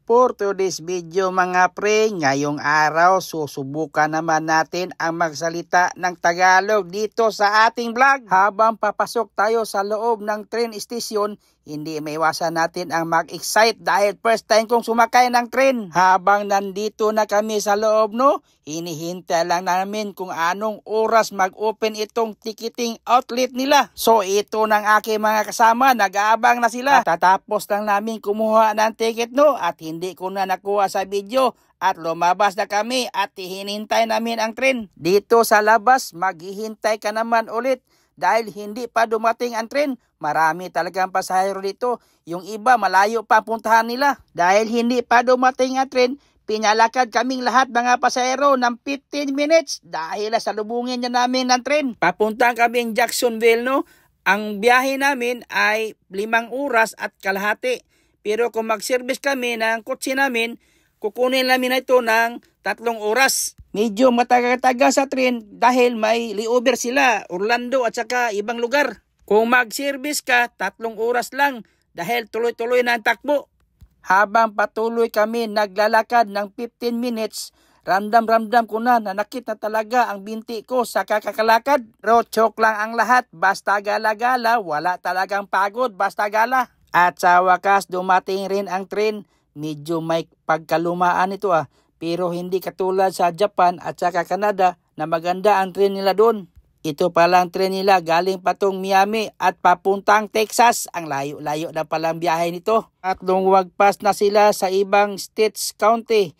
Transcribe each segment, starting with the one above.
For today's video mga pre, ngayong araw susubukan naman natin ang magsalita ng Tagalog dito sa ating vlog. Habang papasok tayo sa loob ng train station, hindi maiwasan natin ang mag-excite dahil first time kong sumakay ng train. Habang nandito na kami sa loob, hinihintay lang namin kung anong oras mag-open itong ticketing outlet nila. So ito ng aking mga kasama, nag-aabang na sila. Tatapos lang namin kumuha ng ticket at hindi ko na nakuha sa video at lumabas na kami at hinintay namin ang train. Dito sa labas, maghihintay ka naman ulit dahil hindi pa dumating ang train. Marami talagang pasahero dito. Yung iba malayo pa puntahan nila. Dahil hindi pa dumating ang train, pinalakad kaming lahat mga pasahero ng 15 minutes dahil salubungin na namin ng train. Papunta kaming Jacksonville, Ang biyahe namin ay 5 oras at kalahati. Pero kung mag-service kami ng kotse namin, kukunin namin na ito ng 3 oras. Medyo matagal-tagal sa train dahil may layover sila, Orlando at saka ibang lugar. Kung mag-service ka, 3 oras lang dahil tuloy-tuloy na ang takbo. Habang patuloy kami naglalakad ng 15 minutes, ramdam ko na nanakit na talaga ang binti ko sa kakakalakad. Rochok lang ang lahat, basta gala-gala, wala talagang pagod, basta gala. At sa wakas, dumating rin ang train. Medyo may pagkalumaan ito pero hindi katulad sa Japan at saka Canada na maganda ang train nila doon. Ito palang train nila galing patong Miami at papuntang Texas. Ang layo-layo na palang biyahe nito. At lumagpas na sila sa ibang states county.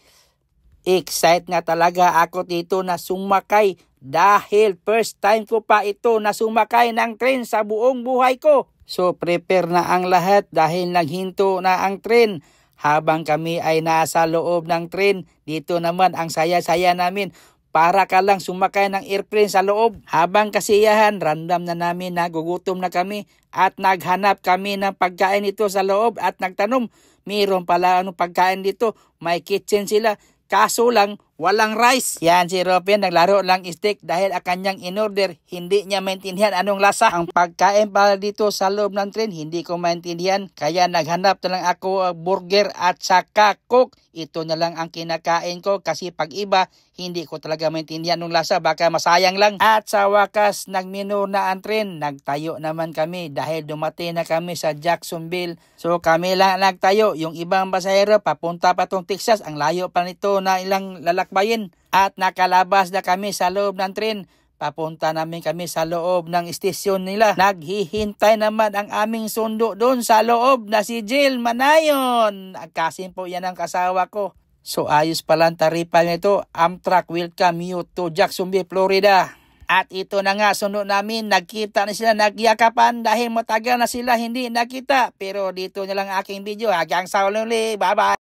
Excited nga talaga ako dito na sumakay dahil first time ko pa ito na sumakay ng train sa buong buhay ko. So prepare na ang lahat dahil naghinto na ang train. Habang kami ay nasa loob ng train, dito naman ang saya-saya namin. Para ka lang sumakay ng airplane sa loob. Habang kasiyahan, random na namin na gugutom na kami at naghanap kami ng pagkain dito sa loob at nagtanong, mayroon pala pagkain dito, may kitchen sila. Kaso lang, walang rice. Yan si Robin, naglaro lang steak dahil ang kanyang in-order, hindi niya maintindihan anong lasa. Ang pagkain pala dito sa loob ng train, hindi ko maintindihan. Kaya naghanap na lang ako burger at saka coke. Ito na lang ang kinakain ko kasi pag iba, hindi ko talaga maintindihan anong lasa. Baka masayang lang. At sa wakas, nagmenu na ang train. Nagtayo naman kami dahil dumating na kami sa Jacksonville. So kami lang nagtayo. Yung ibang pasahero, papunta pa tong Texas. Ang layo pa nito na ilang lalakbayin. At nakalabas na kami sa loob ng train. Papunta namin kami sa loob ng istasyon nila. Naghihintay naman ang aming sundo doon sa loob na si Jill Manayon. Kasimpo yan ang kasawa ko. So ayos pala ang taripa nito. Amtrak welcome you to Jacksonville, Florida. At ito na nga sundo namin. Nagkita na sila, nagyakapan dahil matagal na sila hindi nakita. Pero dito na lang aking video. Hanggang sa uli. Bye bye.